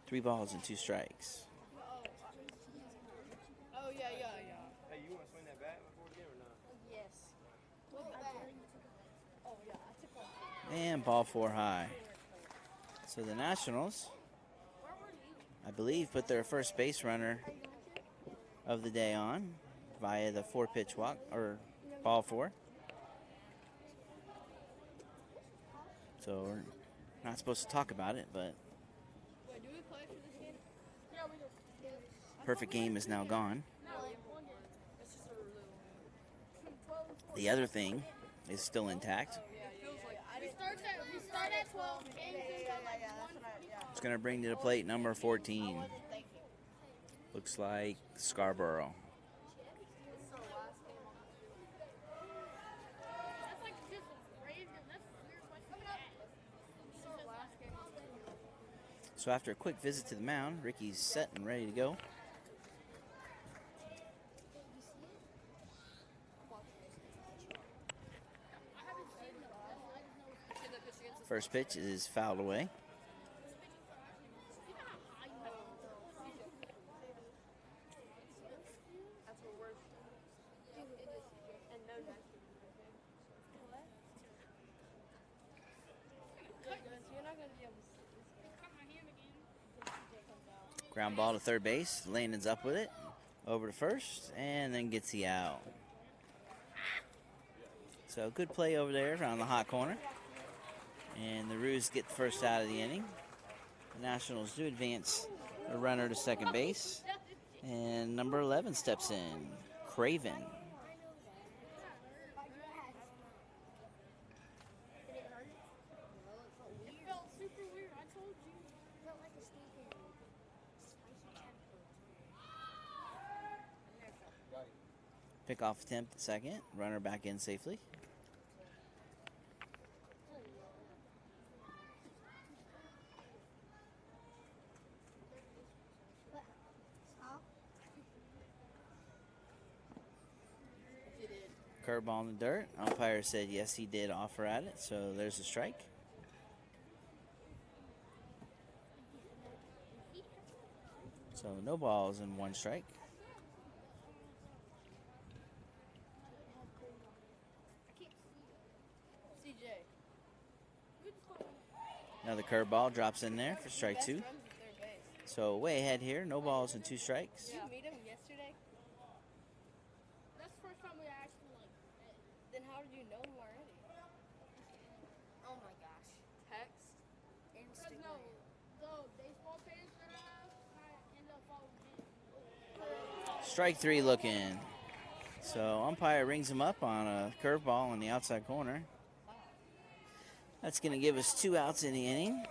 A: 3 balls and 2 strikes.
B: Oh, yeah.
C: Hey, you want to swing that bat before the game or not?
B: Yes.
A: And ball 4 high. So the Nationals, I believe, put their first base runner of the day on via the 4-pitch walk, or ball 4. So we're not supposed to talk about it, but
B: Wait, do we play for this game? Yeah, we do.
A: perfect game is now gone.
B: No, we have one game. It's just a little.
A: The other thing is still intact.
B: It feels like we start at 12. Games until like 1.
A: It's going to bring to the plate number 14. Looks like Scarborough.
B: That's like just Braves. That's weird. Coming up. This is the last game.
A: So after a quick visit to the mound, Ricky's set and ready to go. First pitch is fouled away.
B: That's what we're. And no nasty. You're not gonna be able to see this. Cut my hand again.
A: Ground ball to third base. Landon's up with it. Over to first, and then gets the out. So good play over there around the hot corner. And the Roos get the first out of the inning. The Nationals do advance a runner to second base. And number 11 steps in, Craven.
B: It felt super weird. I told you.
D: Felt like a steak and spicy tadpoles.
A: Pickoff attempt at second. Runner back in safely. Curveball in the dirt. Umpire said yes, he did offer at it, so there's a strike. So no balls and 1 strike.
B: CJ.
A: Another curveball drops in there for strike 2.
B: Best runs at third base.
A: So way ahead here, no balls and 2 strikes.
B: Did you meet him yesterday? That's the first time we actually like met. Then how did you know him already?
D: Oh my gosh.
B: Text?
D: Instagram.
B: No, the baseball page that I have, I end up following him.
A: Strike 3 looking. So umpire rings him up on a curveball on the outside corner. That's going to give us 2 outs in the inning.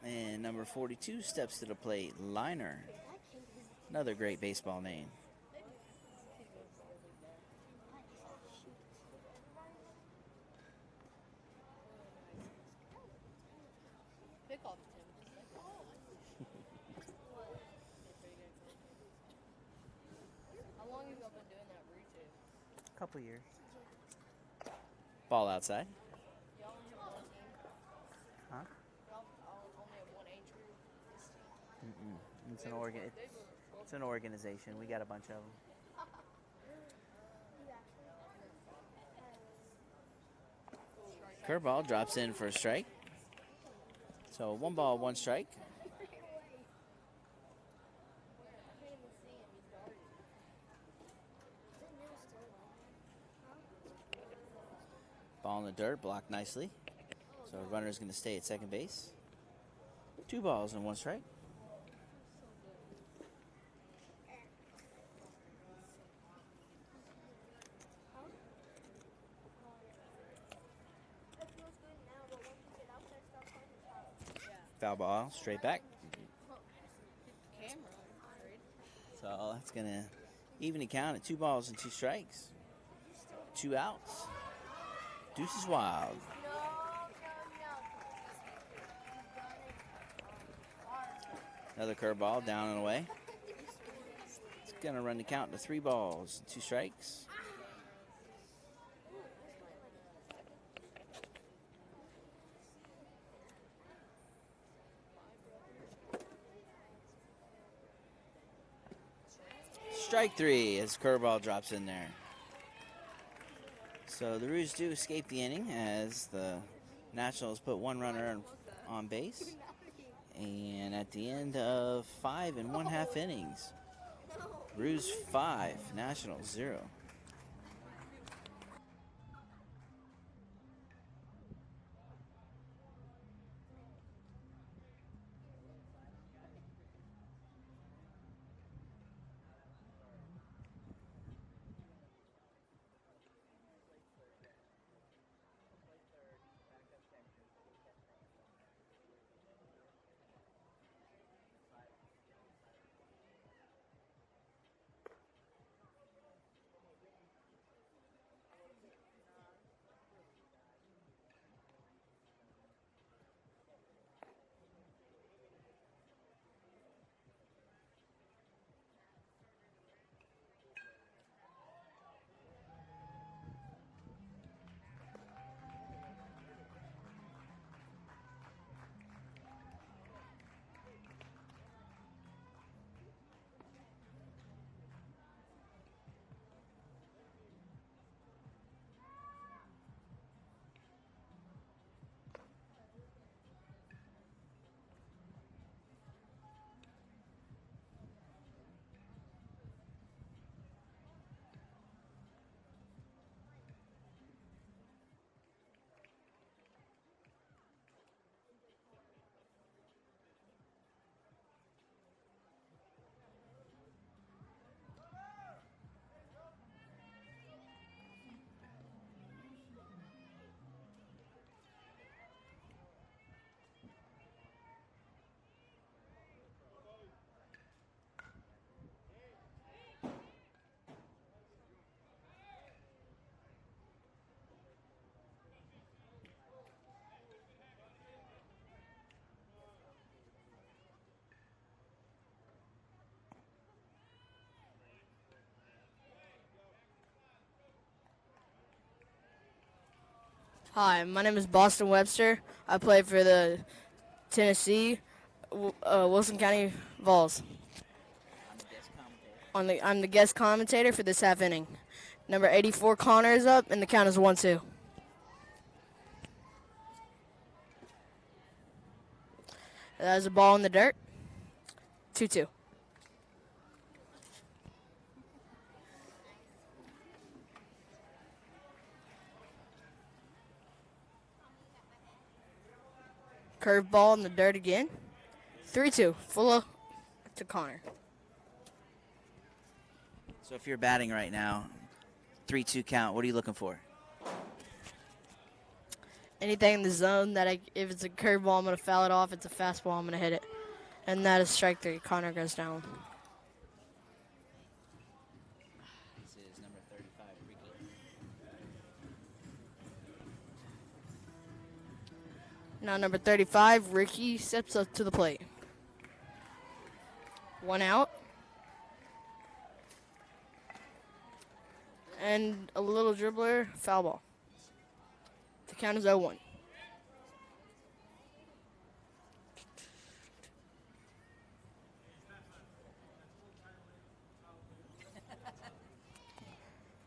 A: And number 42 steps to the plate, Liner. Another great baseball name.
B: Pick off Tim. How long have y'all been doing that routine?
A: Couple years. Ball outside.
B: Y'all only have one team?
A: Huh?
B: Y'all only have one age group? This team?
A: It's an it's an organization. We got a bunch of them. Curveball drops in for a strike. So 1 ball, 1 strike. Ball in the dirt, blocked nicely. So runner's going to stay at second base. 2 balls and 1 strike. Foul ball, straight back.
B: Camera.
A: So that's going to even the count at 2 balls and 2 strikes. 2 outs. Deuce is wild. Another curveball down and away. It's going to run the count to 3 balls and 2 strikes. Strike 3 as curveball drops in there. So the Roos do escape the inning as the Nationals put one runner on base. And at the end of 5 1/2 innings, Roos 5, Nationals 0.
B: Hi, my name is Boston Webster. I play for the Tennessee Wilson County Vols. I'm the guest commentator for this half inning. Number 84 Connor is up, and the count is 1-2. That is a ball in the dirt. 2-2. Curve ball in the dirt again. 3-2. Full to Connor.
A: So if you're batting right now, 3-2 count, what are you looking for?
B: Anything in the zone if it's a curve ball, I'm going to foul it off. If it's a fastball, I'm going to hit it. And that is strike 3. Connor goes down.
A: This is number 35, Ricky.
B: Now number 35, Ricky steps up to the plate. 1 out. And a little dribbler, foul ball. The count is 0-1.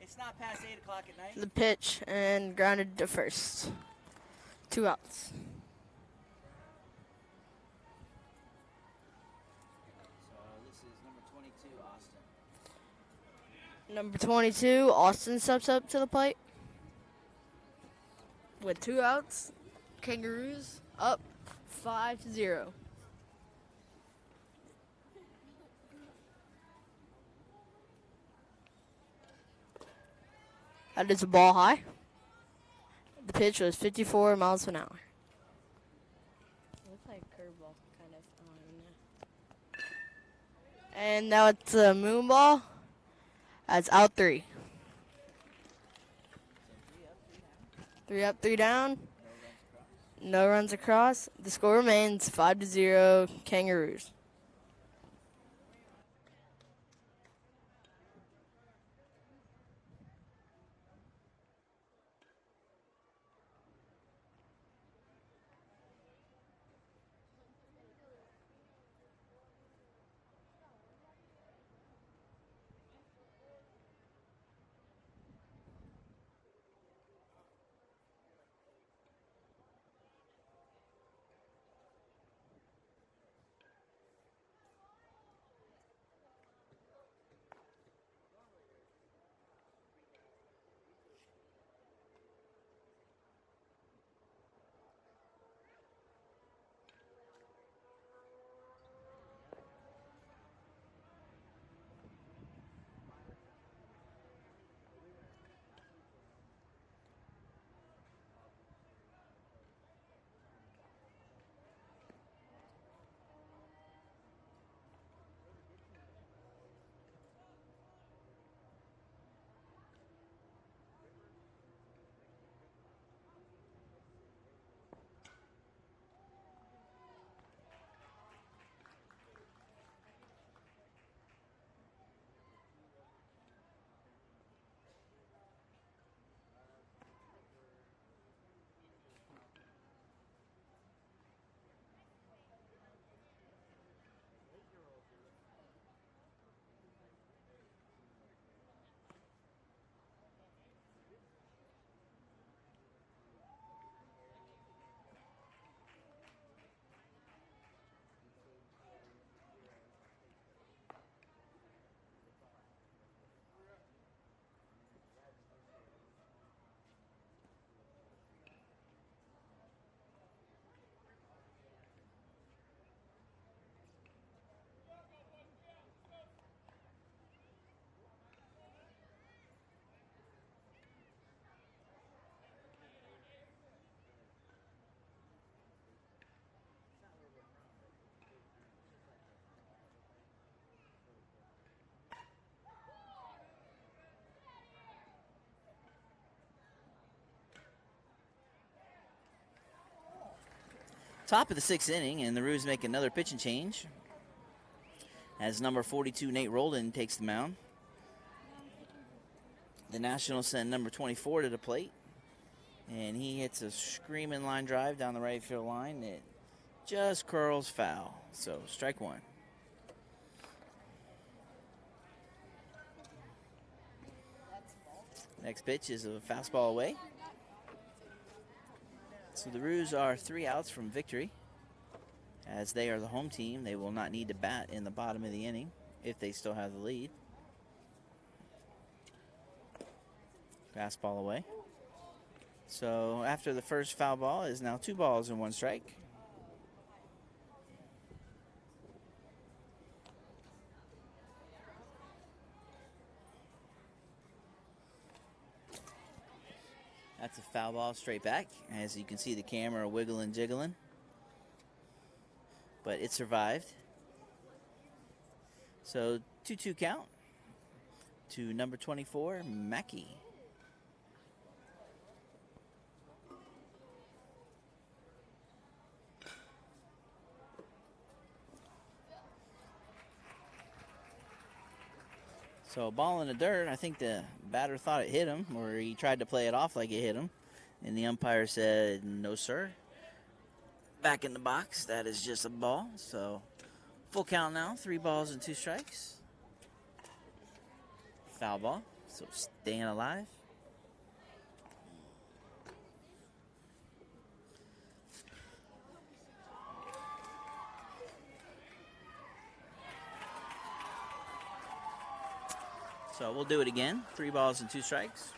A: It's not past 8 o'clock at night.
B: The pitch and grounded to first. 2 outs.
A: So this is number 22, Austin.
B: Number 22, Austin steps up to the plate. With 2 outs, Kangaroos up 5-0. That is a ball high. The pitch was 54 miles an hour. Looks like a curveball, kind of. And now it's a moon ball. That's out 3. 3 up, 3 down. No runs across. The score remains 5-0 Kangaroos.
A: Top of the 6th inning, and the Roos make another pitching change as number 42, Nate Roldan, takes the mound. The Nationals send number 24 to the plate, and he hits a screaming line drive down the right field line. It just curls foul, so strike one. Next pitch is a fastball away. So the Roos are 3 outs from victory. As they are the home team, they will not need to bat in the bottom of the inning if they still have the lead. Fastball away. So after the first foul ball is now 2 balls and 1 strike. That's a foul ball straight back. As you can see, the camera wiggling, jiggling. But it survived. So 2-2 count to number 24, Mackey. So ball in the dirt. I think the batter thought it hit him, or he tried to play it off like it hit him. And the umpire said, no, sir. Back in the box. That is just a ball. So full count now. 3 balls and 2 strikes. Foul ball. So staying alive. So we'll do it again. 3 balls and 2 strikes.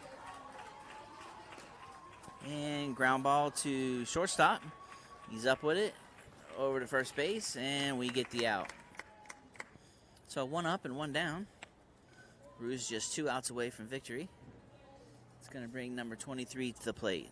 A: And ground ball to shortstop. He's up with it. Over to first base, and we get the out. So 1 up and 1 down. Roos just 2 outs away from victory. It's going to bring number 23 to the plate.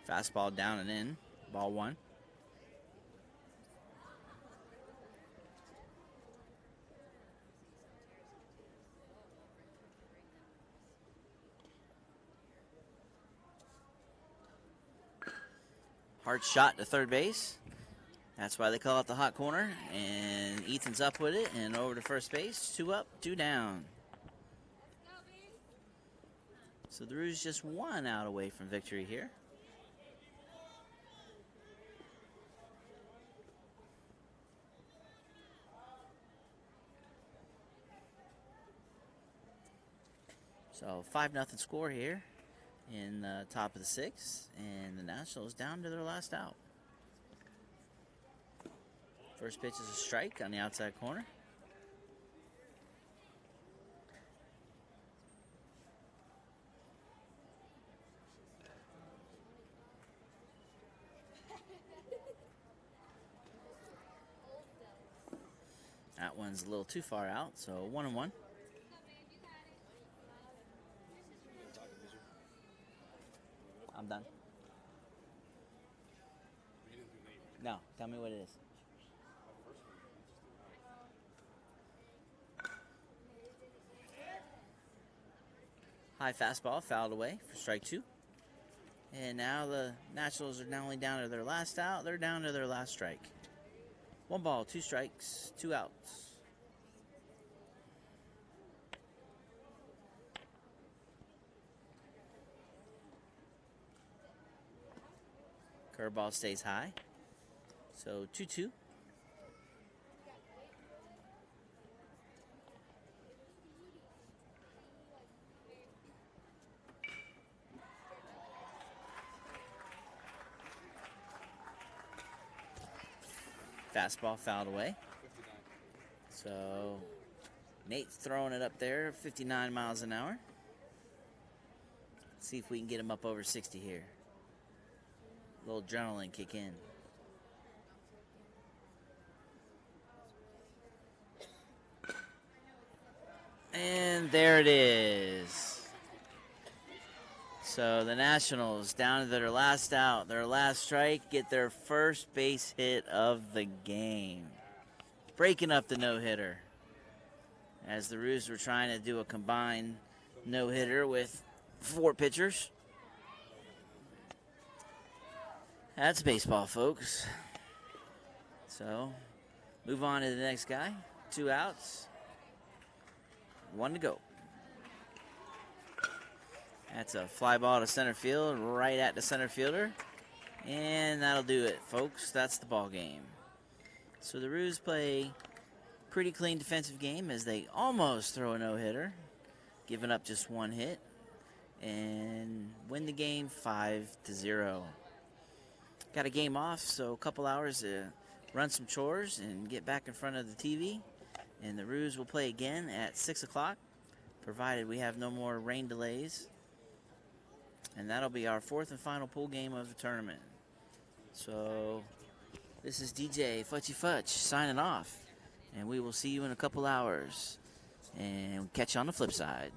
A: Fastball down and in. Ball 1. Hard shot to third base. That's why they call it the hot corner. And Ethan's up with it and over to first base. 2 up, 2 down. So the Roos just 1 out away from victory here. So 5-0 score here in the top of the 6th, and the Nationals down to their last out. First pitch is a strike on the outside corner. That one's a little too far out, so 1-1. I'm done. No, tell me what it is. High fastball, fouled away for strike 2. And now the Nationals are not only down to their last out, they're down to their last strike. 1 ball, 2 strikes, 2 outs. Curveball stays high. So 2-2. Fastball fouled away. So Nate's throwing it up there, 59 miles an hour. Let's see if we can get him up over 60 here. A little adrenaline kick in. And there it is. So the Nationals, down to their last out, their last strike, get their first base hit of the game, breaking up the no-hitter. As the Roos were trying to do a combined no-hitter with 4 pitchers. That's baseball, folks. So, move on to the next guy. 2 outs. 1 to go. That's a fly ball to center field, right at the center fielder. And that'll do it, folks. That's the ball game. So the Roos play pretty clean defensive game as they almost throw a no-hitter, giving up just 1 hit, and win the game 5-0. Got a game off, so a couple hours to run some chores and get back in front of the TV. And the Roos will play again at 6 o'clock, provided we have no more rain delays. And that'll be our 4th and final pool game of the tournament. So this is DJ Futchy Futch signing off. And we will see you in a couple hours. And catch you on the flip side.